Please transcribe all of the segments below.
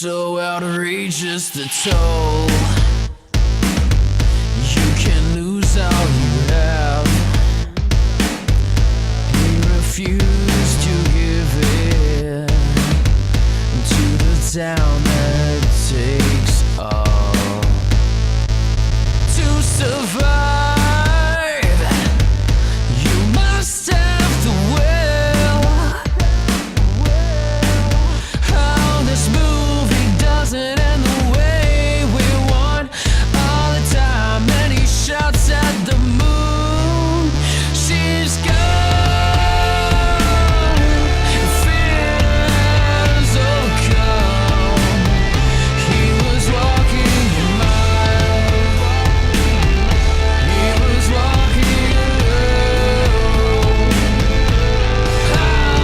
So outrageous the toll. You can lose all you have. We refuse to give in to the town that takes all. To survive, you must have the will. How this movie doesn't end the way we want. All the time, and he shouts at the moon. She's gone. Fears overcome. He was walking a mile. He was walking alone. How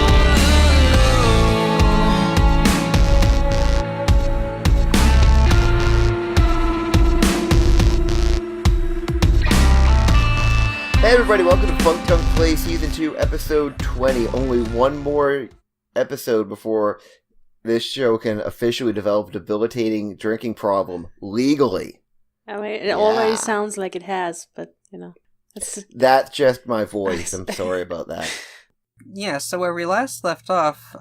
Hey everybody, welcome to Funk Tunk Play Season 2, Episode 20. Only one more episode before this show can officially develop a debilitating drinking problem legally. I mean, it always sounds like it has, but, you know. That's just my voice. I'm sorry about that. Yeah, so where we last left off,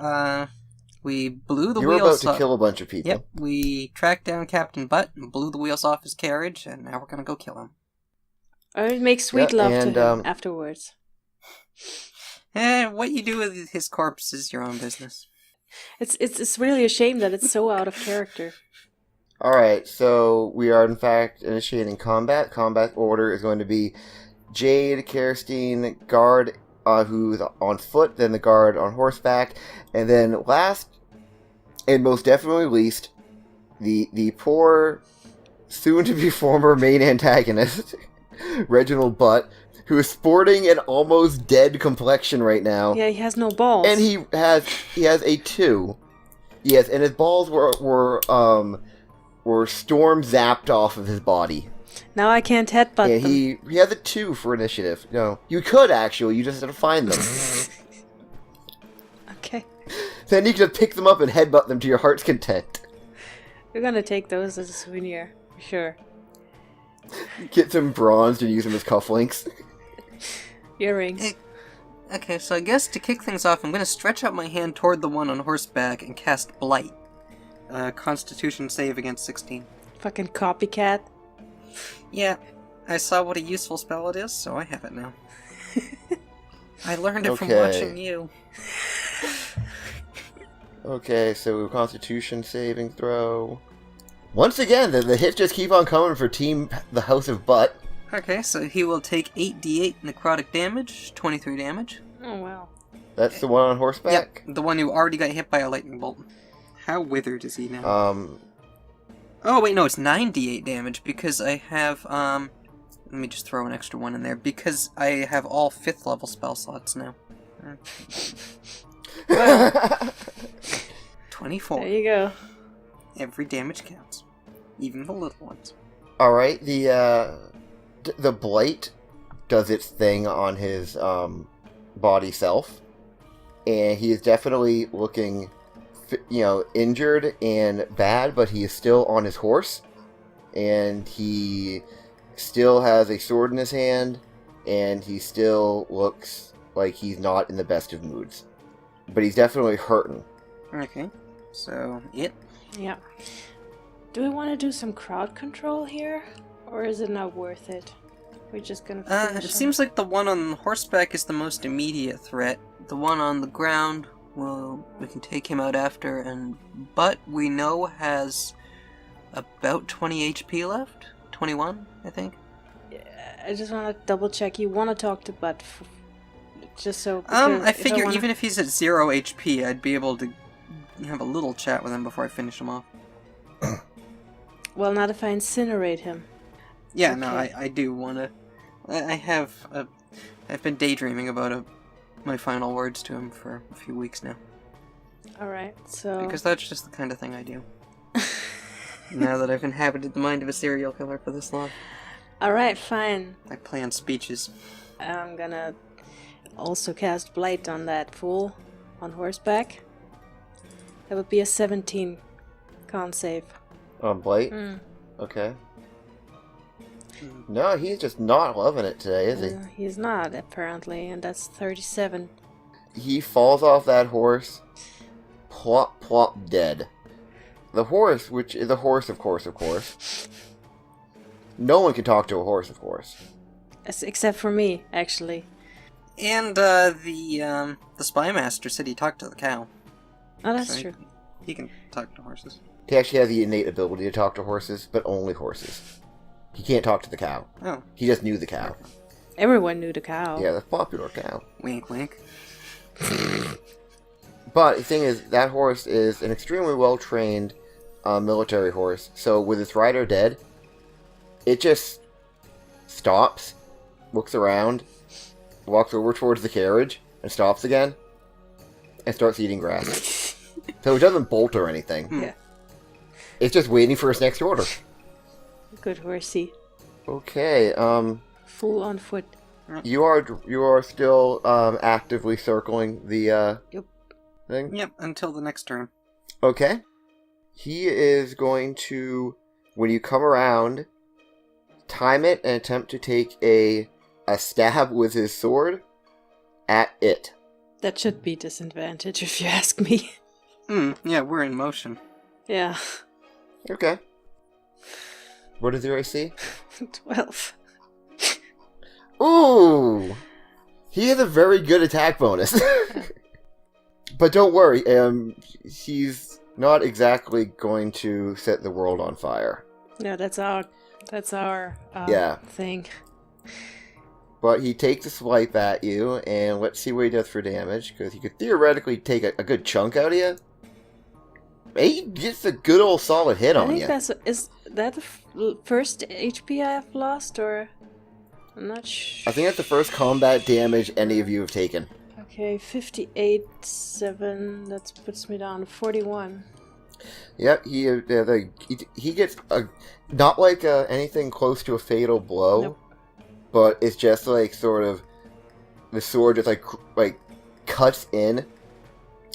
we blew the You were wheels about to kill a bunch of people. Yep, we tracked down Captain Butt and blew the wheels off his carriage, and now we're gonna go kill him. Or make sweet Yeah, love and, to him afterwards. What you do with his corpse is your own business. It's really a shame that it's so out of character. Alright, so we are in fact initiating combat. Combat order is going to be Jade, Kerstein, guard who's on foot, then the guard on horseback, and then last and most definitely least, the poor, soon-to-be former main antagonist, Reginald Butt, who is sporting an almost dead complexion right now. Yeah, he has no balls. And he has a 2. Yes, and his balls were storm zapped off of his body. Now I can't headbutt And them. he has a 2 for initiative. No, you could actually. You just have to find them. Okay. Then you can pick them up and headbutt them to your heart's content. We're gonna take those as a souvenir. For sure. Get them bronzed and use them as cufflinks. Earrings. Okay, so I guess to kick things off, I'm gonna stretch out my hand toward the one on horseback and cast Blight. Constitution save against 16. Fucking copycat. Yeah, I saw what a useful spell it is, so I have it now. I learned it from Okay. watching you. Okay, so Constitution saving throw. Once again, the hits just keep on coming for Team the House of Butt. Okay, so he will take 8d8 necrotic damage, 23 damage. Oh, wow. That's the one on horseback? Yep, the one who already got hit by a lightning bolt. How withered is he now? Oh, wait, no, it's 9d8 damage, because I have, let me just throw an extra one in there, because I have all 5th level spell slots now. 24. There you go. Every damage counts. Even the little ones. Alright, the Blight does its thing on his, body self. And he is definitely looking, injured and bad, but he is still on his horse. And he still has a sword in his hand, and he still looks like he's not in the best of moods. But he's definitely hurting. Okay, so it. Yeah. Do we want to do some crowd control here? Or is it not worth it? We're just gonna finish It him? seems like the one on horseback is the most immediate threat. The one on the ground, well, we can take him out after, but we know has about 20 HP left? 21, I think? I just want to double check. You want to talk to Butt, just so... I figure even if he's at 0 HP, I'd be able to have a little chat with him before I finish him off. Well, not if I incinerate him. Yeah, Okay. no, I do want to... I've been daydreaming about my final words to him for a few weeks now. Alright, so... Because that's just the kind of thing I do. Now that I've inhabited the mind of a serial killer for this long. Alright, fine. I plan speeches. I'm gonna also cast Blight on that fool on horseback. That would be a 17. Con save. On Blight? Mm. Okay. No, he's just not loving it today, is he? He's not, apparently, and that's 37. He falls off that horse, plop, plop, dead. The horse, which is a horse, of course. No one can talk to a horse, of course. Except for me, actually. And the spy master said he talked to the cow. Oh, that's So true. He can talk to horses. He actually has the innate ability to talk to horses, but only horses. He can't talk to the cow. Oh, He just knew the cow. Everyone knew the cow. Yeah, the popular cow. wink, wink. But the thing is, that horse is an extremely well-trained military horse. So with its rider dead, it just stops, looks around, walks over towards the carriage, and stops again, and starts eating grass. So it doesn't bolt or anything. Yeah. It's just waiting for its next order. Good horsey. Okay, Full on foot. you are still actively circling the Yep. thing? Yep, until the next turn. Okay. He is going to, when you come around, time it and attempt to take a stab with his sword at it. That should be disadvantage if you ask me. Yeah, we're in motion. Yeah. Okay. What is your AC? 12. Ooh! He has a very good attack bonus. But don't worry, he's not exactly going to set the world on fire. No, that's our Yeah. thing. But he takes a swipe at you, and let's see what he does for damage, because he could theoretically take a good chunk out of you. He gets a good old solid hit I on think you. is that the first HP I have lost, or I'm not sure. I think that's the first combat damage any of you have taken. Okay, 58, 7. That puts me down to 41. Yep, he gets not like anything close to a fatal blow, Nope. but it's just like sort of the sword just like cuts in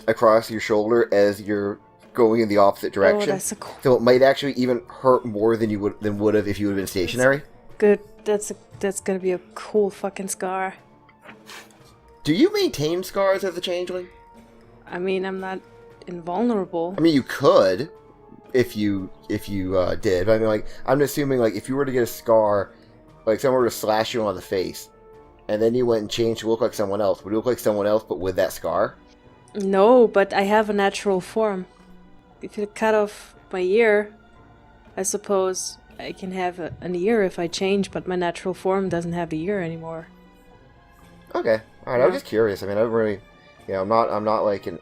across your shoulder as you're going in the opposite Oh, direction. that's a cool. So it might actually even hurt more than you would have if you would have been stationary. Good. That's gonna be a cool fucking scar. Do you maintain scars as a changeling? I mean, I'm not invulnerable. I mean, you could if you did. But I mean, like, I'm assuming like if you were to get a scar, like someone were to slash you on the face, and then you went and changed to look like someone else, would you look like someone else but with that scar? No, but I have a natural form. If you cut off my ear, I suppose I can have an ear if I change, but my natural form doesn't have the ear anymore. Okay, all right. I was just curious. I mean, I don't really, I'm not like an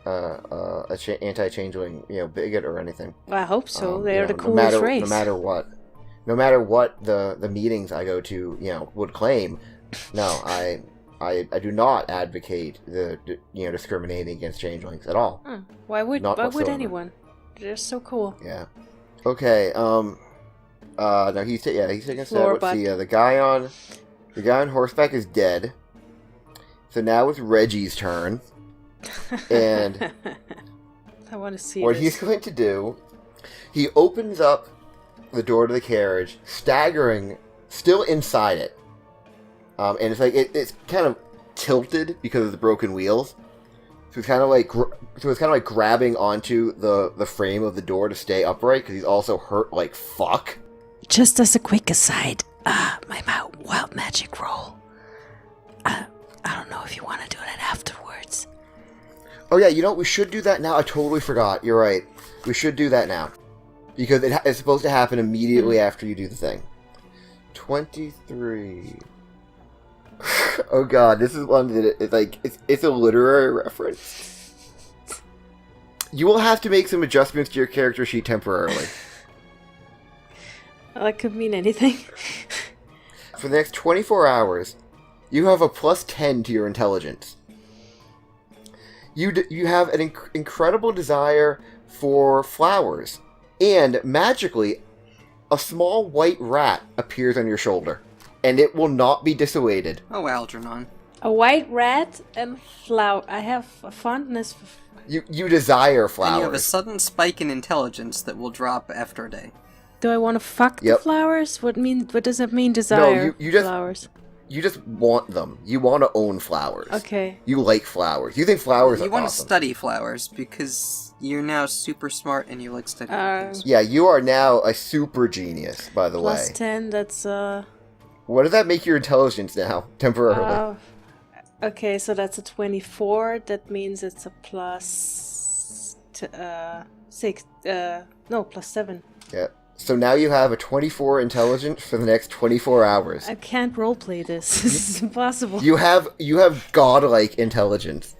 anti-changeling, bigot or anything. Well, I hope so. They're the No coolest matter, race. no matter what the meetings I go to, would claim. No, I do not advocate the discriminating against changelings at all. Why would Not whatsoever. anyone? They're so cool. Yeah. Okay. No, he's taking a stab. Floor Let's see. The guy on horseback is dead. So now it's Reggie's turn, and I want to see what this. he's going to do, he opens up the door to the carriage, staggering, still inside it, and it's like it's kind of tilted because of the broken wheels. So it's kind of like grabbing onto the frame of the door to stay upright because he's also hurt like fuck. Just as a quick aside, my wild magic roll. I don't know if you want to do that afterwards. Oh yeah, we should do that now. I totally forgot. You're right. We should do that now because it's supposed to happen immediately after you do the thing. 23. Oh god, this is one that it's a literary reference. You will have to make some adjustments to your character sheet temporarily. Well, that could mean anything. For the next 24 hours, you have a plus 10 to your intelligence. You have an incredible desire for flowers, and magically, a small white rat appears on your shoulder, and it will not be dissuaded. Oh, Algernon. A white rat and flower. I have a fondness for You desire And you have a flowers. sudden spike in intelligence that will drop after a day. Do I want to fuck the Yep. flowers? What does that mean? Desire you just- flowers. You just want them. You want to own flowers. Okay. You like flowers. You think flowers You are want to awesome. study flowers because you're now super smart and you like studying things. Yeah, you are now a super genius, by the Plus way. 10, that's What does that make your intelligence now, temporarily? okay, so that's a 24. That means it's a plus 7. Yeah. So now you have a 24 intelligence for the next 24 hours. I can't roleplay this. This is impossible. You have godlike intelligence.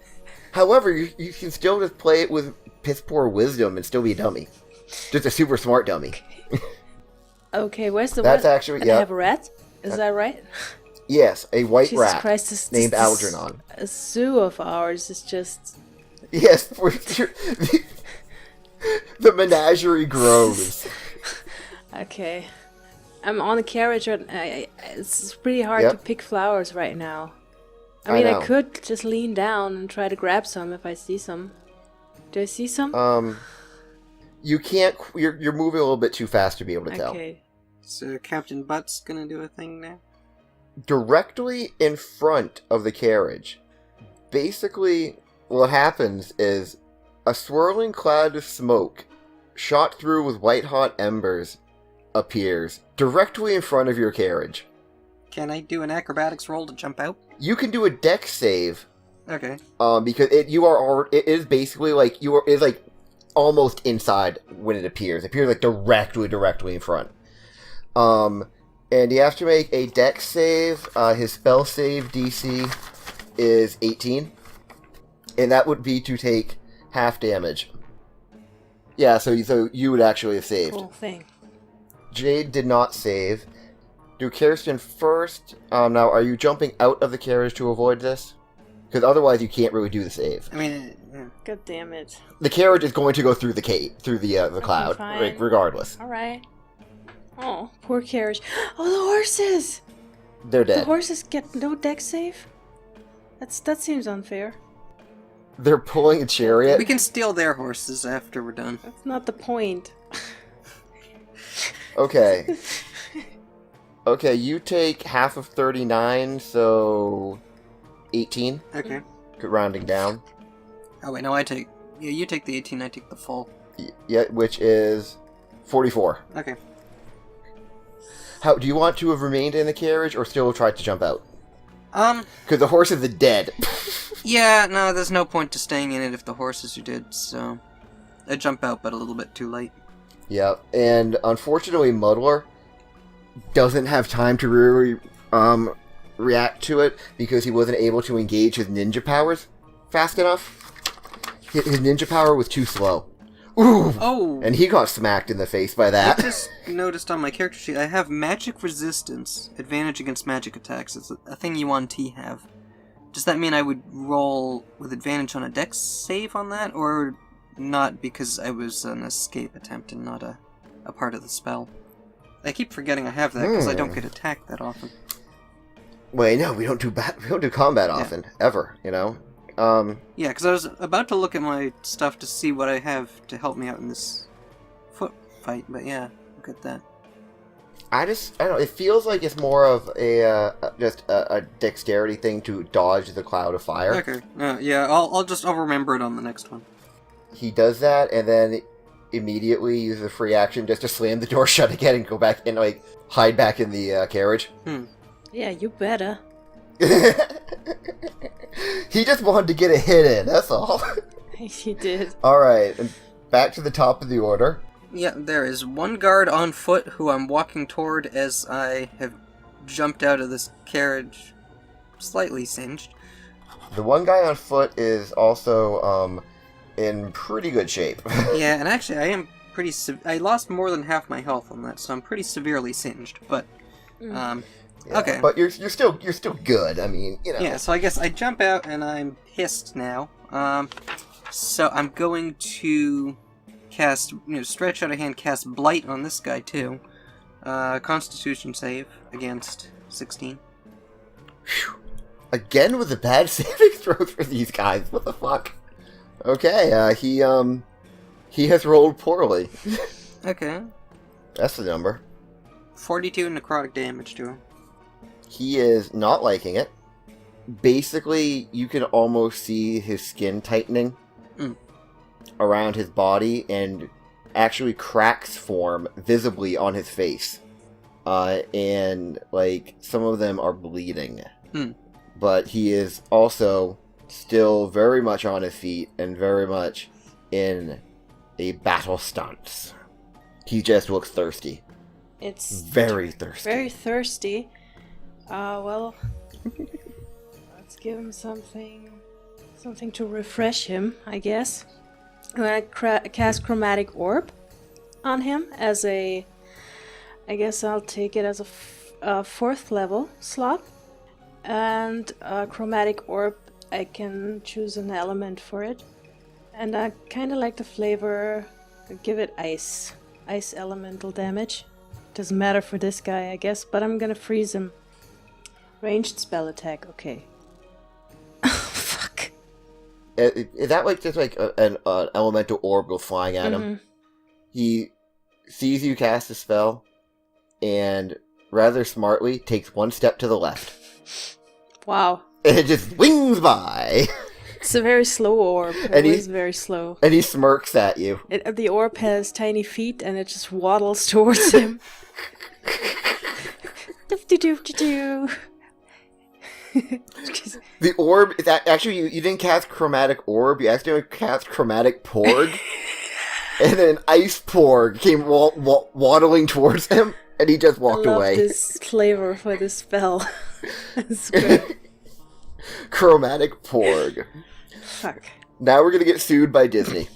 However, you can still just play it with piss poor wisdom and still be a dummy. Just a super smart dummy. Okay, where's the That's rat? actually- I yeah. have a rat? Is that right? Yes, a white Jesus rat Christ, this, named this Algernon. A zoo of ours is just... Yes, the menagerie grows. Okay. I'm on a carriage and it's pretty hard Yep. to pick flowers right now. I I mean, I know. could just lean down and try to grab some if I see some. Do I see some? You can't. You're moving a little bit too fast to be able to tell. Okay. So Captain Butt's gonna do a thing now? Directly in front of the carriage, basically, what happens is a swirling cloud of smoke, shot through with white-hot embers, appears directly in front of your carriage. Can I do an acrobatics roll to jump out? You can do a dex save, Okay. because it is basically like it's like almost inside when it appears. It appears like directly in front. And you have to make a dex save. His spell save DC is 18, and that would be to take half damage. Yeah, so you would actually have saved. Cool thing. Jade did not save. Do Kirsten first. Now, are you jumping out of the carriage to avoid this? Because otherwise, you can't really do the save. I mean, yeah. God damn it. The carriage is going to go through the cloud, fine. regardless. Alright. Oh, poor carriage. Oh, the horses! They're The dead. horses get no deck save? That seems unfair. They're pulling a chariot. We can steal their horses after we're done. That's not the point. Okay. Okay, you take half of 39, so 18, Okay. rounding down. Oh wait, no, I take... Yeah, you take the 18, I take the full. Yeah, which is 44. Okay. How do you want to have remained in the carriage or still try to jump out? Because the horses are dead. Yeah, no, there's no point to staying in it if the horses are dead, so... I jump out, but a little bit too late. Yeah, and unfortunately, Mudler doesn't have time to really react to it because he wasn't able to engage his ninja powers fast enough. His ninja power was too slow. Ooh! Oh! And he got smacked in the face by I that. just noticed on my character sheet I have magic resistance, advantage against magic attacks. It's a thing you on T have. Does that mean I would roll with advantage on a dex save on that, or not because I was an escape attempt and not a part of the spell? I keep forgetting I have that because I don't get attacked that often. Wait, no, we don't do combat often, ever. You know. Yeah, because I was about to look at my stuff to see what I have to help me out in this foot fight, but yeah, look at that. I don't know. It feels like it's more of a dexterity thing to dodge the cloud of fire. Okay, yeah, I'll remember it on the next one. He does that, and then immediately uses a free action just to slam the door shut again and go back and like hide back in the carriage. Yeah, you better. He just wanted to get a hit in. That's all. He did. All right, and back to the top of the order. Yeah, there is one guard on foot who I'm walking toward as I have jumped out of this carriage, slightly singed. The one guy on foot is also in pretty good shape. Yeah, and actually I am pretty I lost more than half my health on that, so I'm pretty severely singed, but Yeah, okay. but you're still good. I mean, you know. Yeah, so I guess I jump out and I'm pissed now. So I'm going to cast, stretch out a hand, cast Blight on this guy too. Constitution save against 16. Again with the bad saving throws for these guys. What the fuck? Okay, he has rolled poorly. Okay. That's the number. 42 necrotic damage to him. He is not liking it. Basically, you can almost see his skin tightening around his body, and actually cracks form visibly on his face. And, like, some of them are bleeding. But he is also still very much on his feet and very much in a battle stance. He just looks thirsty. It's Very thirsty. very thirsty. Well, let's give him something to refresh him, I guess. I'm gonna cast Chromatic Orb on him as a... I guess I'll take it as a 4th level slot. And Chromatic Orb, I can choose an element for it. And I kind of like the flavor, give it ice elemental damage. Doesn't matter for this guy, I guess, but I'm gonna freeze him. Ranged spell attack, okay. Fuck. Is that like just like an elemental orb goes flying at him? He sees you cast a spell, and rather smartly takes one step to the left. Wow. And it just wings by. It's a very slow orb. It is very slow. And he smirks at you. The orb has tiny feet and it just waddles towards him. Do-do-do-do-do. The orb is actually you didn't cast Chromatic Orb, you actually cast Chromatic Porg. And then Ice Porg came waddling towards him, and he just walked away. I love this flavor for this spell. It's good. Chromatic Porg. Fuck. Now we're gonna get sued by Disney.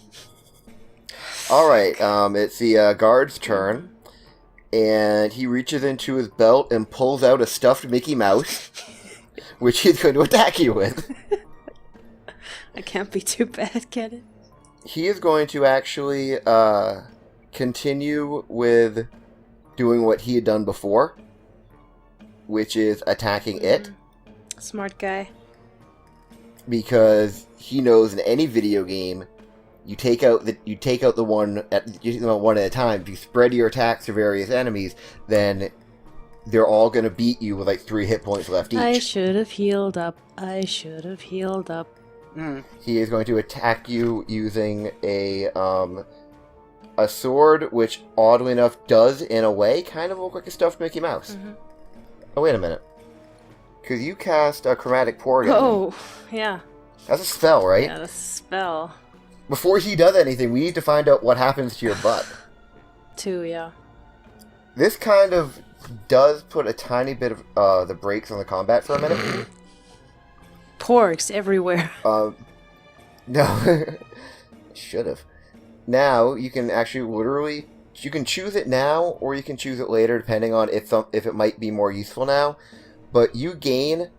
Alright, it's the guard's turn. And he reaches into his belt and pulls out a stuffed Mickey Mouse, which he's going to attack you with. I can't be too bad, can it? He is going to actually continue with doing what he had done before, which is attacking it. Smart guy. Because he knows in any video game, you take out the one one at a time. If you spread your attacks to various enemies, then they're all going to beat you with like 3 hit points left each. I should have healed up. He is going to attack you using a sword, which oddly enough does, in a way, kind of look like a stuffed Mickey Mouse. Oh, wait a minute. Because you cast a Chromatic Porg. Oh, yeah. That's a spell, right? Yeah, that's a spell. Before he does anything, we need to find out what happens to your butt. 2, yeah. This kind of does put a tiny bit of the brakes on the combat for a minute. Porgs everywhere. No. Should have. Now, you can actually literally... You can choose it now, or you can choose it later, depending on if it might be more useful now. But you gain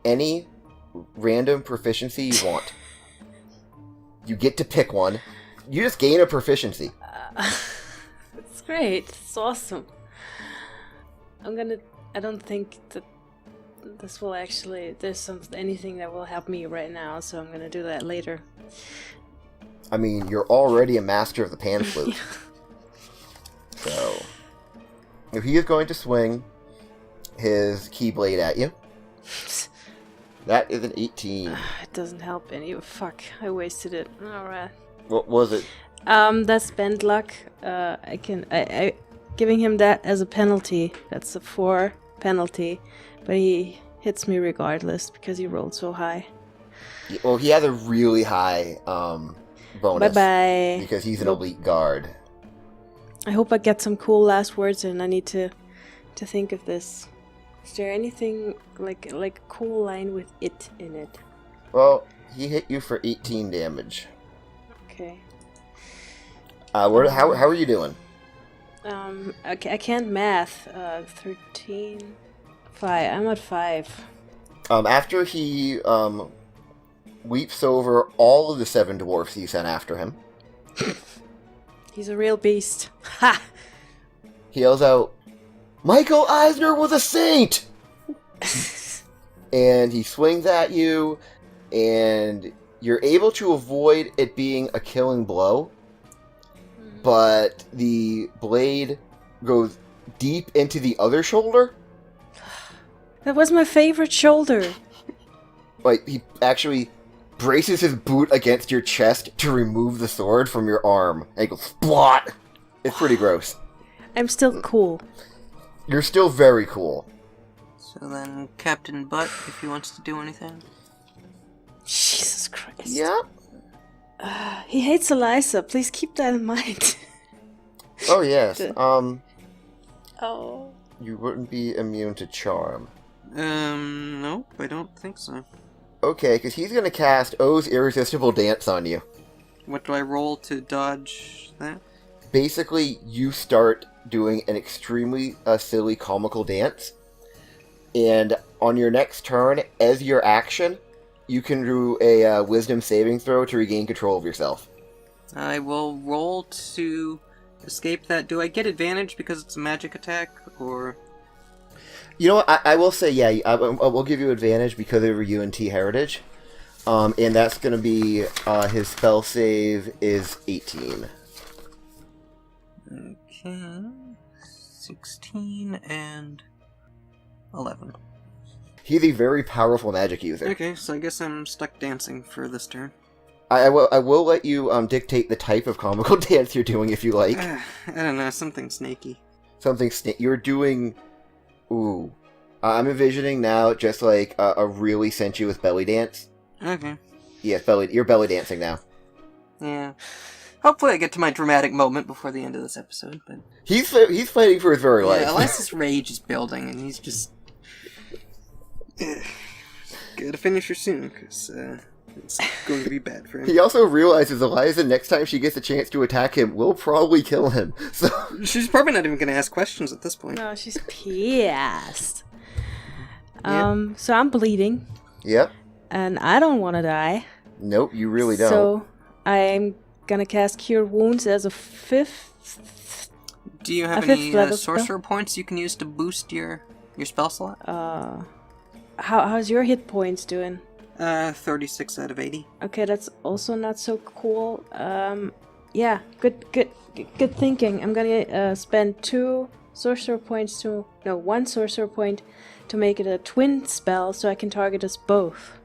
any random proficiency you want. You get to pick one. You just gain a proficiency. It's great. It's awesome. I don't think that this will actually... There's anything that will help me right now, so I'm gonna do that later. I mean, you're already a master of the pan flute. So, if he is going to swing his Keyblade at you, that is an 18. It doesn't help any. Fuck, I wasted it. Alright. What was it? That's bend luck. I giving him that as a penalty. That's a 4 penalty, but he hits me regardless because he rolled so high. Well, he has a really high bonus. Bye-bye. Because he's an elite guard. I hope I get some cool last words, and I need to think of this. Is there anything like a cool line with it in it? Well, he hit you for 18 damage. Okay. How are you doing? Okay, I can't math. 13, 5. I'm at 5. After he leaps over all of the 7 dwarfs he sent after him. He's a real beast. Ha! He yells out, "Michael Eisner was a saint!" And he swings at you, and You're able to avoid it being a killing blow, but the blade goes deep into the other shoulder. That was my favorite shoulder. Like, he actually braces his boot against your chest to remove the sword from your arm. And he goes, splot! It's pretty gross. I'm still cool. You're still very cool. So then, Captain Butt, if he wants to do anything. Jesus Christ. Yeah. He hates Eliza. Please keep that in mind. Oh, yes. Oh. You wouldn't be immune to charm. Nope, I don't think so. Okay, because he's going to cast O's Irresistible Dance on you. What do I roll to dodge that? Basically, you start doing an extremely silly comical dance, and on your next turn, as your action, you can do a wisdom saving throw to regain control of yourself. I will roll to escape that. Do I get advantage because it's a magic attack, or... You know what, I will say, yeah, I will give you advantage because of your UNT heritage, and that's going to be, his spell save is 18. Okay, 16 and 11. He's a very powerful magic user. Okay, so I guess I'm stuck dancing for this turn. I will let you dictate the type of comical dance you're doing if you like. I don't know, something snaky. Something you're doing. Ooh, I'm envisioning now just like a really sensuous belly dance. Okay. Yeah, you're belly dancing now. Yeah. Hopefully I get to my dramatic moment before the end of this episode, but... He's fighting for his very life. Yeah, Eliza's rage is building, and he's just... Gotta finish her soon, because it's going to be bad for him. He also realizes Eliza, next time she gets a chance to attack him, will probably kill him. So She's probably not even going to ask questions at this point. No, she's pissed. Yep. So I'm bleeding, Yep. and I don't want to die. Nope, you really don't. So I'm gonna cast Cure Wounds as a fifth. Do you have A fifth any level spell? sorcerer points you can use to boost your spell slot? How's your hit points doing? 36 out of 80. Okay, that's also not so cool. Yeah, good thinking. I'm gonna spend one sorcerer point to make it a twin spell, so I can target us both.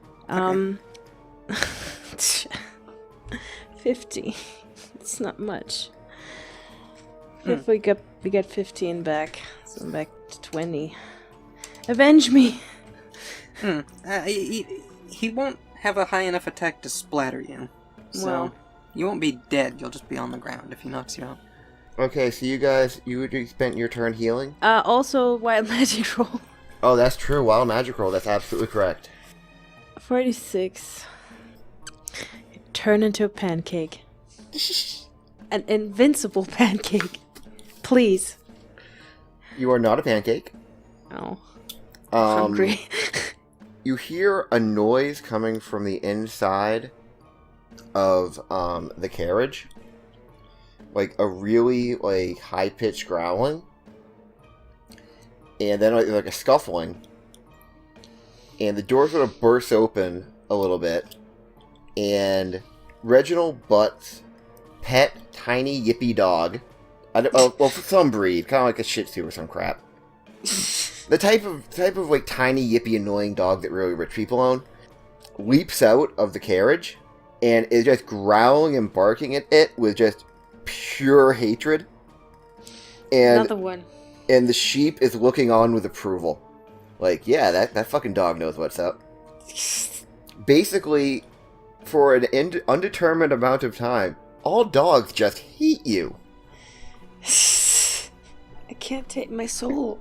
50. It's not much. If we get 15 back, so I'm back to 20. Avenge me! He won't have a high enough attack to splatter you. So Well. you won't be dead, you'll just be on the ground if he knocks you out. Okay, so you spent your turn healing? Also wild magic roll. Oh, that's true. Wild magic roll. That's absolutely correct. 46. Turn into a pancake. An invincible pancake. Please. You are not a pancake. Oh. Um, Hungry. You hear a noise coming from the inside of the carriage, like a really high-pitched growling, and then like a scuffling, and the door sort of bursts open a little bit, and Reginald Butt's pet tiny yippy dog, some breed, kind of like a Shih Tzu or some crap. The type of like tiny yippy annoying dog that really rich people own, leaps out of the carriage and is just growling and barking at it with just pure hatred. And Another one. And the sheep is looking on with approval. Like, yeah, that fucking dog knows what's up. Basically, for an undetermined amount of time, all dogs just hate you. I can't take my soul.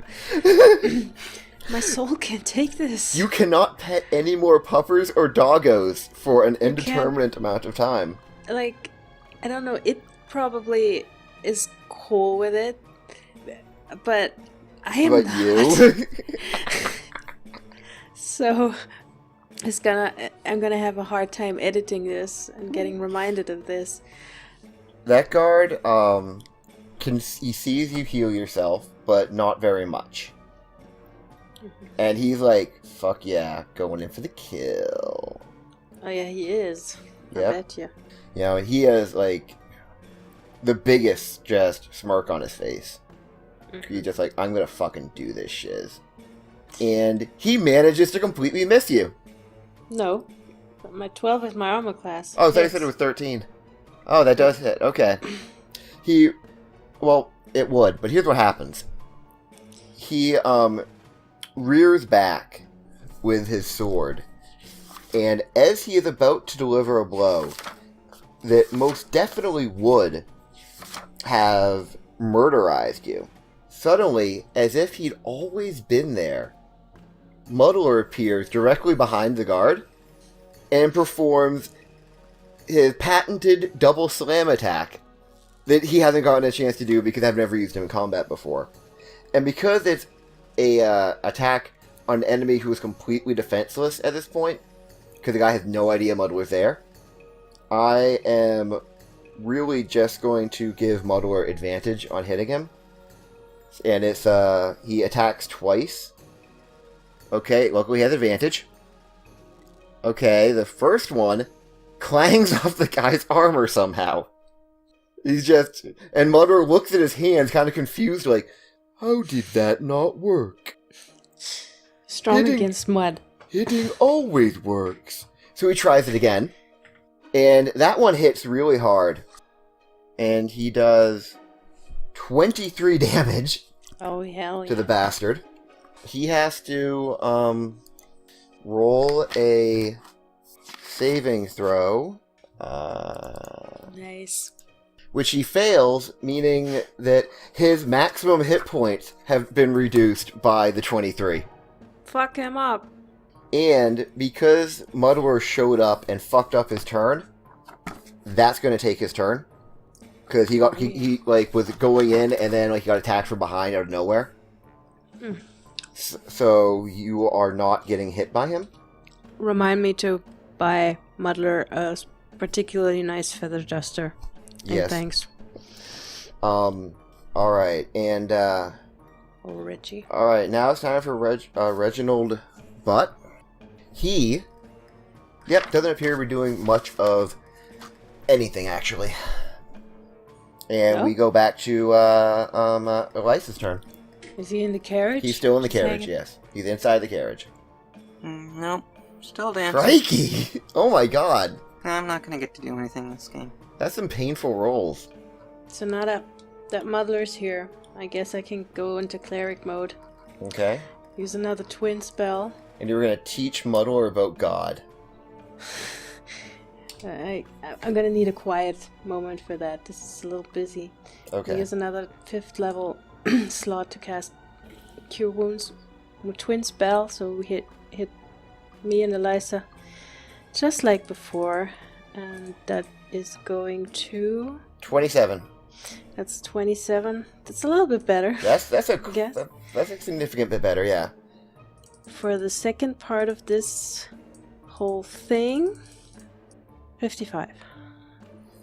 My soul can't take this. You cannot pet any more puppers or doggos for an indeterminate amount of time. Like, I don't know, it probably is cool with it, but I am But not. you? So, I'm gonna have a hard time editing this and getting reminded of this. That guard, he sees you heal yourself, but not very much. And he's like, fuck yeah, going in for the kill. Oh yeah, he is. I Yep. bet you. You know, he has, like, the biggest just smirk on his face. He's just like, I'm gonna fucking do this shiz. And he manages to completely miss you. No. But my 12 is my armor class. Oh, I thought you Hits. said it was 13. Oh, that does hit. Okay. Well, it would, but here's what happens. He, rears back with his sword. And as he is about to deliver a blow that most definitely would have murderized you, suddenly, as if he'd always been there, Mudler appears directly behind the guard and performs his patented double slam attack that he hasn't gotten a chance to do because I've never used him in combat before. And because it's a attack on an enemy who is completely defenseless at this point, because the guy has no idea Mudler's there, I am really just going to give Mudler advantage on hitting him. And it's, he attacks twice. Okay, luckily he has advantage. Okay, the first one clangs off the guy's armor somehow. He's just... And Mudler looks at his hands kind of confused, like, how did that not work? Strong Hitting- against mud. Hitting always works. So he tries it again. And that one hits really hard. And he does 23 damage Oh, hell yeah. to the bastard. He has to roll a saving throw. Nice. Which he fails, meaning that his maximum hit points have been reduced by the 23. Fuck him up. And because Mudler showed up and fucked up his turn, that's going to take his turn. Because he like was going in and then like he got attacked from behind out of nowhere. Mm. So you are not getting hit by him. Remind me to buy Mudler a particularly nice feather duster. And Yes. thanks. Alright, and Oh, Richie. alright, now it's time for Reginald Butt. He, doesn't appear to be doing much of anything, actually. And No? we go back to, Elisa's turn. Is he in the carriage? He's still in the Just carriage, hanging- yes. He's inside the carriage. Nope. Still dancing. Crikey! Oh my god. I'm not gonna get to do anything this game. That's some painful rolls. So now that Mudler's here, I guess I can go into cleric mode. Okay. Use another twin spell. And you're gonna teach Mudler about God. I'm gonna need a quiet moment for that. This is a little busy. Okay. Use another 5th level slot to cast Cure Wounds with twin spell, so we hit me and Elisa just like before, and that is going to... 27. That's 27. That's a little bit better. That's a Yes. that's a significant bit better, yeah. For the second part of this whole thing, 55.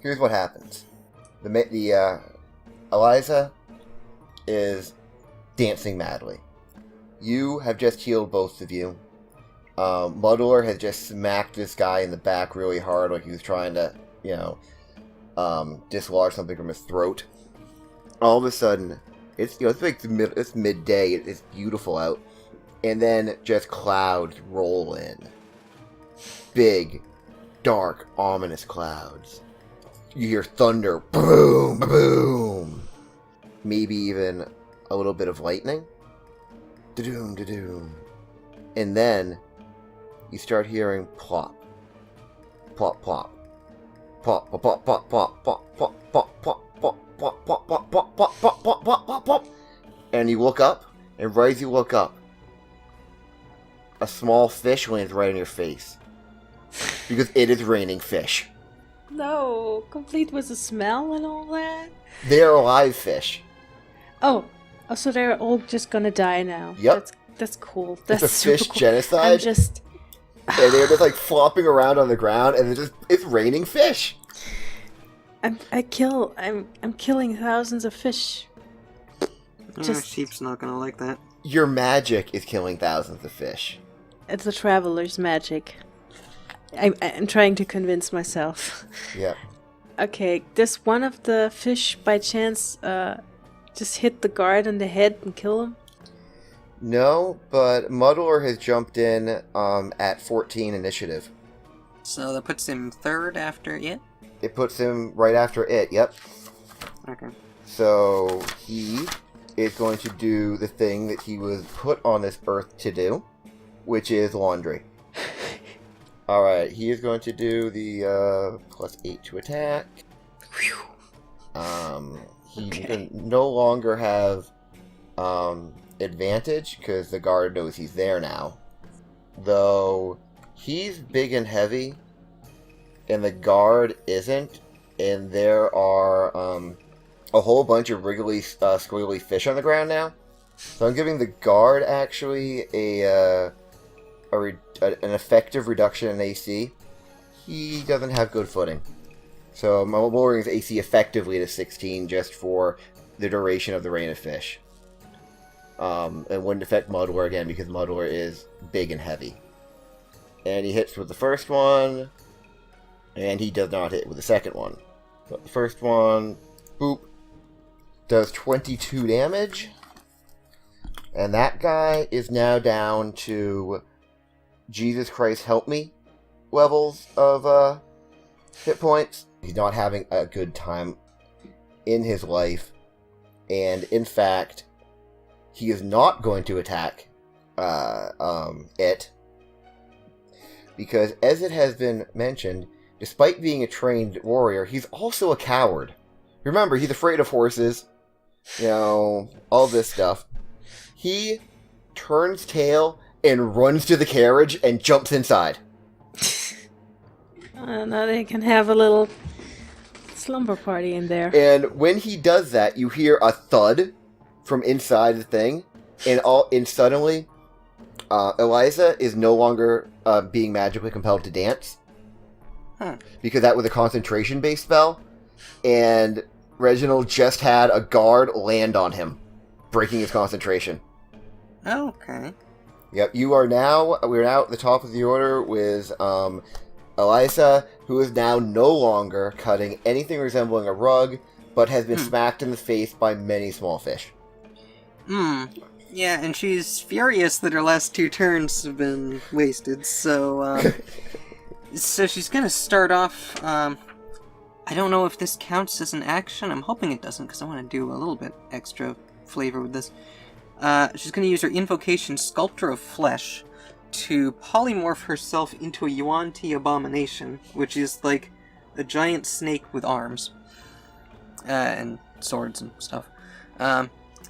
Here's what happens. The Eliza is dancing madly. You have just healed both of you. Mudler has just smacked this guy in the back really hard, like he was trying to, dislodge something from his throat. All of a sudden, it's it's midday. It's beautiful out, and then just clouds roll in. Big, dark, ominous clouds. You hear thunder, boom, boom. Maybe even a little bit of lightning. Da-doom, da-doom. And then you start hearing plop. Plop, plop. Plop, plop, plop, plop, plop, plop, plop, plop, plop, plop, plop, plop, plop, plop, plop, plop, plop, plop, plop, plop. And you look up, and right as you look up, a small fish lands right in your face. Because it is raining fish. No, complete with the smell and all that. They are live fish. Oh, so they're all just gonna die now. Yep. That's cool. It's That's a super fish cool. genocide. I'm just... And they're just like flopping around on the ground, and it's raining fish. I'm killing thousands of fish. Just- Sheep's not gonna like that. Your magic is killing thousands of fish. It's a traveler's magic. I'm trying to convince myself. Yeah. Okay, does one of the fish by chance just hit the guard on the head and kill him? No, but Mudler has jumped in at 14 initiative. So that puts him third after it? It puts him right after it, yep. Okay. So he is going to do the thing that he was put on this earth to do, which is laundry. Alright, he is going to do the +8 to attack. He can no longer have advantage because the guard knows he's there now. Though he's big and heavy, and the guard isn't, and there are a whole bunch of wriggly, squiggly fish on the ground now. So I'm giving the guard actually an effective reduction in AC. He doesn't have good footing. So I'm lowering his AC effectively to 16 just for the duration of the rain of fish. It wouldn't affect Mudler again because Mudler is big and heavy. And he hits with the first one, and he does not hit with the second one. But the first one, boop, does 22 damage. And that guy is now down to Jesus Christ help me levels of hit points. He's not having a good time in his life. And in fact, he is not going to attack it. Because as it has been mentioned, despite being a trained warrior, he's also a coward. Remember, he's afraid of horses. You know, all this stuff. He turns tail and runs to the carriage and jumps inside. Now they can have a little slumber party in there. And when he does that, you hear a thud from inside the thing, and suddenly, Eliza is no longer being magically compelled to dance. Because that was a concentration-based spell, and Reginald just had a guard land on him, breaking his concentration. Okay. Yep, we're now at the top of the order with Eliza, who is now no longer cutting anything resembling a rug, but has been smacked in the face by many small fish. Yeah, and she's furious that her last 2 turns have been wasted, so, so she's gonna start off, I don't know if this counts as an action. I'm hoping it doesn't, because I want to do a little bit extra flavor with this. She's gonna use her invocation, Sculptor of Flesh, to polymorph herself into a Yuan-Ti abomination, which is like a giant snake with arms. And swords and stuff.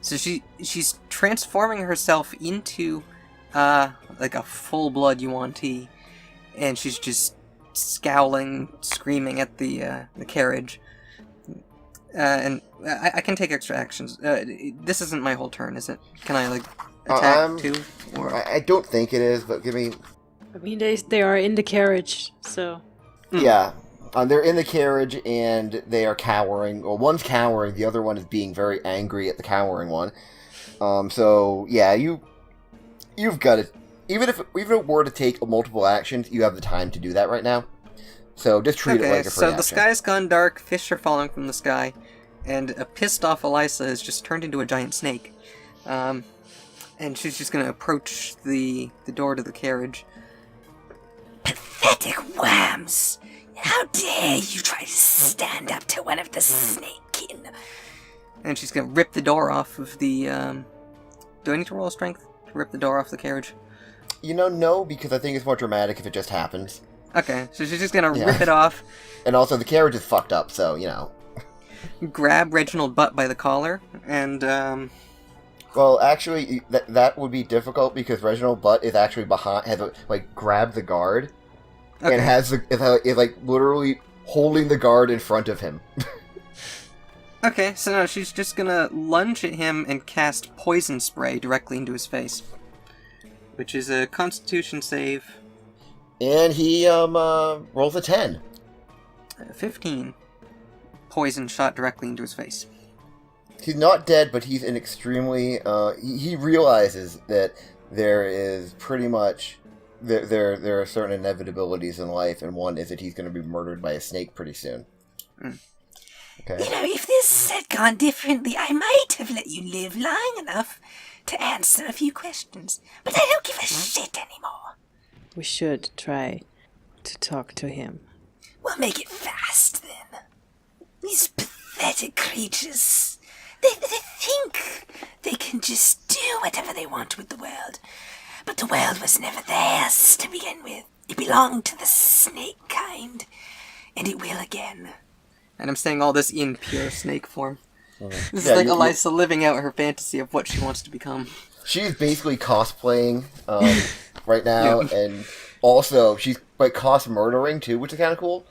So she's transforming herself into like a full-blood Yuan-Ti, and she's just scowling, screaming at the carriage. And I can take extra actions. This isn't my whole turn, is it? Can I like attack too? Or... I don't think it is, but give me. I mean, they are in the carriage, so. Yeah. They're in the carriage and they are cowering. Well, one's cowering, the other one is being very angry at the cowering one. So yeah, you've got it. Even if it were to take multiple actions, you have the time to do that right now. So just treat it like a free so action. the sky's gone dark, fish are falling from the sky, and a pissed off Eliza has just turned into a giant snake. And she's just gonna approach the door to the carriage. Pathetic whams! How dare you try to stand up to one of the snakekin? And she's gonna rip the door off of the, Do I need to roll strength to rip the door off the carriage? No, because I think it's more dramatic if it just happens. Okay, so she's just gonna rip it off. And also, the carriage is fucked up, so, Grab Reginald Butt by the collar, and, Well, actually, that would be difficult because Reginald Butt is actually grabbed the guard, and is literally holding the guard in front of him. Okay, so now she's just gonna lunge at him and cast poison spray directly into his face. Which is a Constitution save. And he rolls a 10. 15. Poison shot directly into his face. He's not dead, but he's an extremely... he realizes that there is pretty much there are certain inevitabilities in life, and one is that he's going to be murdered by a snake pretty soon. Okay. You know, if this had gone differently, I might have let you live long enough to answer a few questions. But I don't give a shit anymore. We should try to talk to him. We'll make it fast, then. These pathetic creatures, they think they can just do whatever they want with the world. But the world was never theirs to begin with. It belonged to the snake kind, and it will again. And I'm saying all this in pure snake form. This is Yeah, like you- Elisa living out her fantasy of what she wants to become. She's basically cosplaying right now, and also she's like murdering too, which is kind of cool.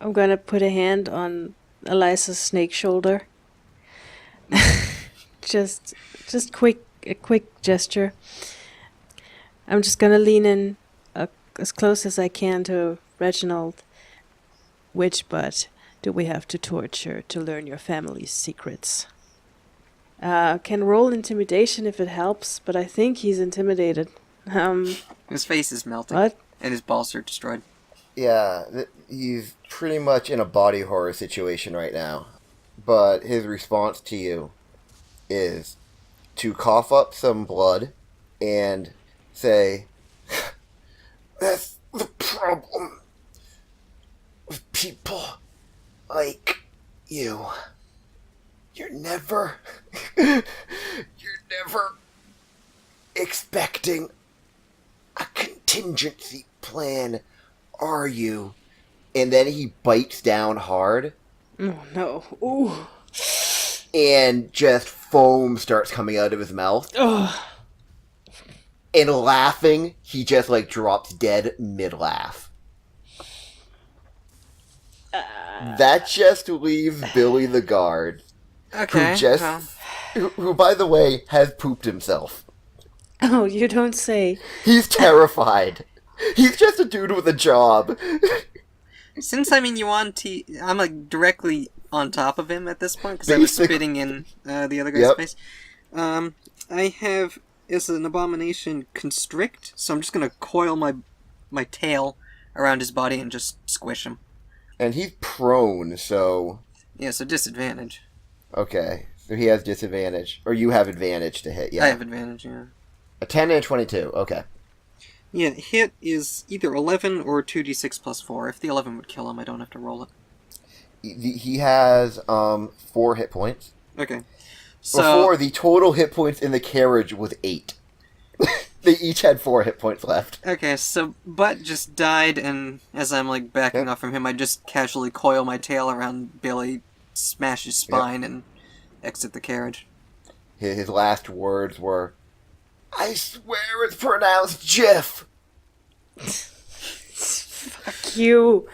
I'm gonna put a hand on Eliza's snake shoulder. just a quick gesture. I'm just gonna lean in as close as I can to Reginald. Which butt do we have to torture to learn your family's secrets? Can roll intimidation if it helps, but I think he's intimidated. His face is melting. What? And his balls are destroyed. Yeah, he's pretty much in a body horror situation right now. But his response to you is to cough up some blood and say, "That's the problem with people like you. You're never expecting a contingency plan, are you?" And then he bites down hard, Oh no. Ooh. and just foam starts coming out of his mouth. Oh. And laughing, he just like drops dead mid-laugh. That just leaves Billy the guard, Okay. who, by the way, has pooped himself. Oh, you don't say. He's terrified. He's just a dude with a job. Since I'm like directly on top of him at this point because I was Basic- spitting in the other guy's Yep. face. I have as an abomination constrict, so I'm just gonna coil my tail around his body and just squish him. And he's prone, so... Yeah, so disadvantage. Okay, so he has disadvantage. Or you have advantage to hit, yeah. I have advantage, yeah. A 10 and a 22, okay. Yeah, hit is either 11 or 2d6 plus 4. If the 11 would kill him, I don't have to roll it. He has 4 hit points. Okay. So, Before, the total hit points in the carriage was 8. They each had 4 hit points left. okay, so Butt just died, and as I'm like backing Yep. off from him, I just casually coil my tail around Billy, smash his spine, and exit the carriage. His last words were, "I swear it's pronounced Jiff." Fuck you.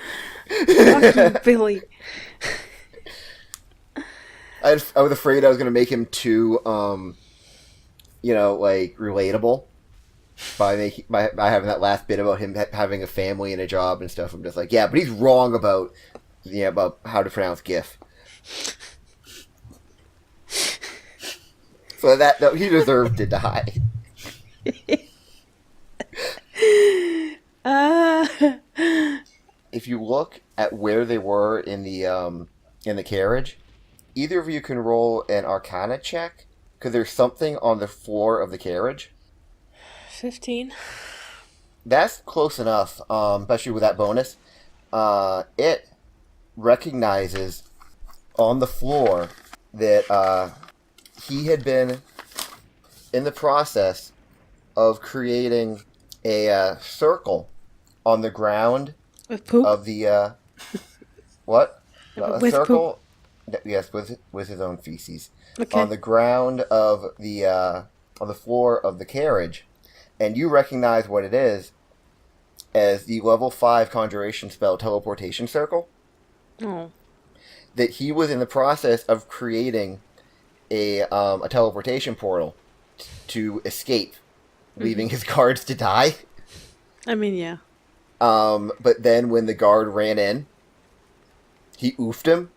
Fuck you, Billy. I was afraid I was going to make him too, relatable by having that last bit about him having a family and a job and stuff. I'm just like, yeah, but he's wrong about how to pronounce GIF. So that he deserved to die. If you look at where they were in the carriage, either of you can roll an Arcana check, because there's something on the floor of the carriage. 15. That's close enough, especially with that bonus. It recognizes on the floor that he had been in the process of creating a circle on the ground With poop? of the what? No, a With circle. Yes, with his own feces Okay. on the ground of the on the floor of the carriage, and you recognize what it is as the level 5 conjuration spell teleportation circle. Oh. That he was in the process of creating a teleportation portal to escape, leaving his guards to die. I mean, yeah. But then when the guard ran in, he oofed him.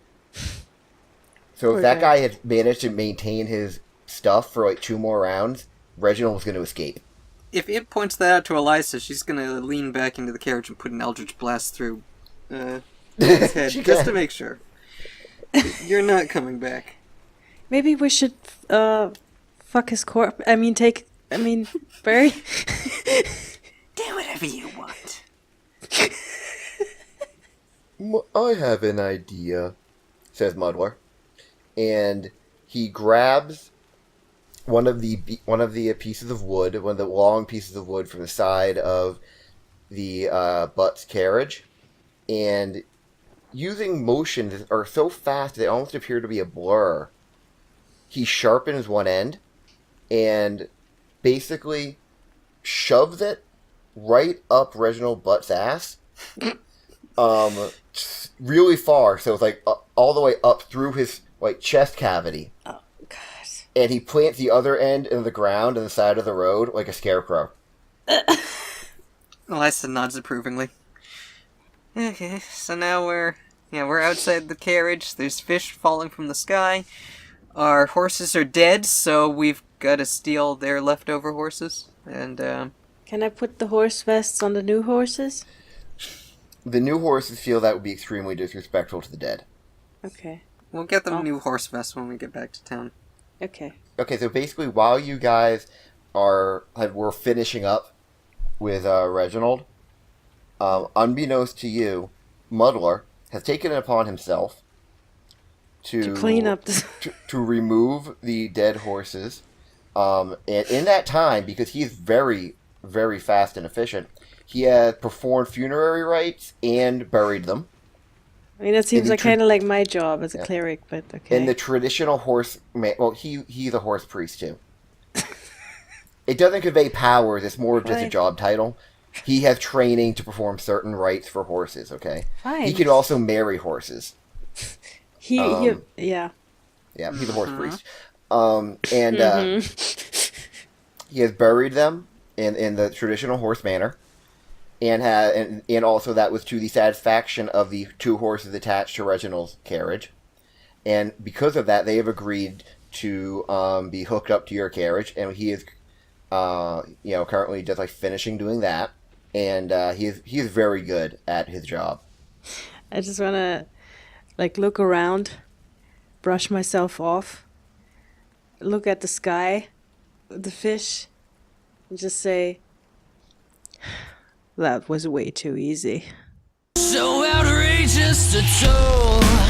So if Poor that guy. guy had managed to maintain his stuff for like 2 more rounds, Reginald was going to escape. If it points that out to Eliza, she's gonna lean back into the carriage and put an Eldritch Blast through his head, She just can. to make sure. You're not coming back. Maybe we should fuck his corpse. Bury. Do whatever you want. I have an idea, says Mudler, and he grabs one of the pieces of wood, one of the long pieces of wood from the side of the Butt's carriage, and using motions that are so fast they almost appear to be a blur, he sharpens one end and basically shoves it right up Reginald Butt's ass. Really far, so it's like all the way up through his like chest cavity. Oh God! And he plants the other end in the ground on the side of the road like a scarecrow. Eliza nods approvingly. Okay, so now we're outside the carriage. There's fish falling from the sky. Our horses are dead, so we've got to steal their leftover horses. And Can I put the horse vests on the new horses? The new horses feel that would be extremely disrespectful to the dead. Okay. we'll get them new horse vests when we get back to town. Okay. Okay, so basically, while you guys were finishing up with Reginald, unbeknownst to you, Mudler has taken it upon himself to clean up this. to remove the dead horses. And in that time, because he's very, very fast and efficient, he has performed funerary rites and buried them. I mean, that seems like kind of like my job as a Yeah. cleric, but okay. In the traditional horse... Well, he's a horse priest, too. It doesn't convey powers, it's more of just a Fine. job title. He has training to perform certain rites for horses, okay? Fine. He can also marry horses. Yeah. Yeah, he's a horse Mhm. priest. He has buried them in the traditional horse manner. And also that was to the satisfaction of the two horses attached to Reginald's carriage. And because of that, they have agreed to be hooked up to your carriage, and he is, currently just like finishing doing that, and he is very good at his job. I just want to, look around, brush myself off, look at the sky, the fish, and just say, that was way too easy. So outrageous to toll.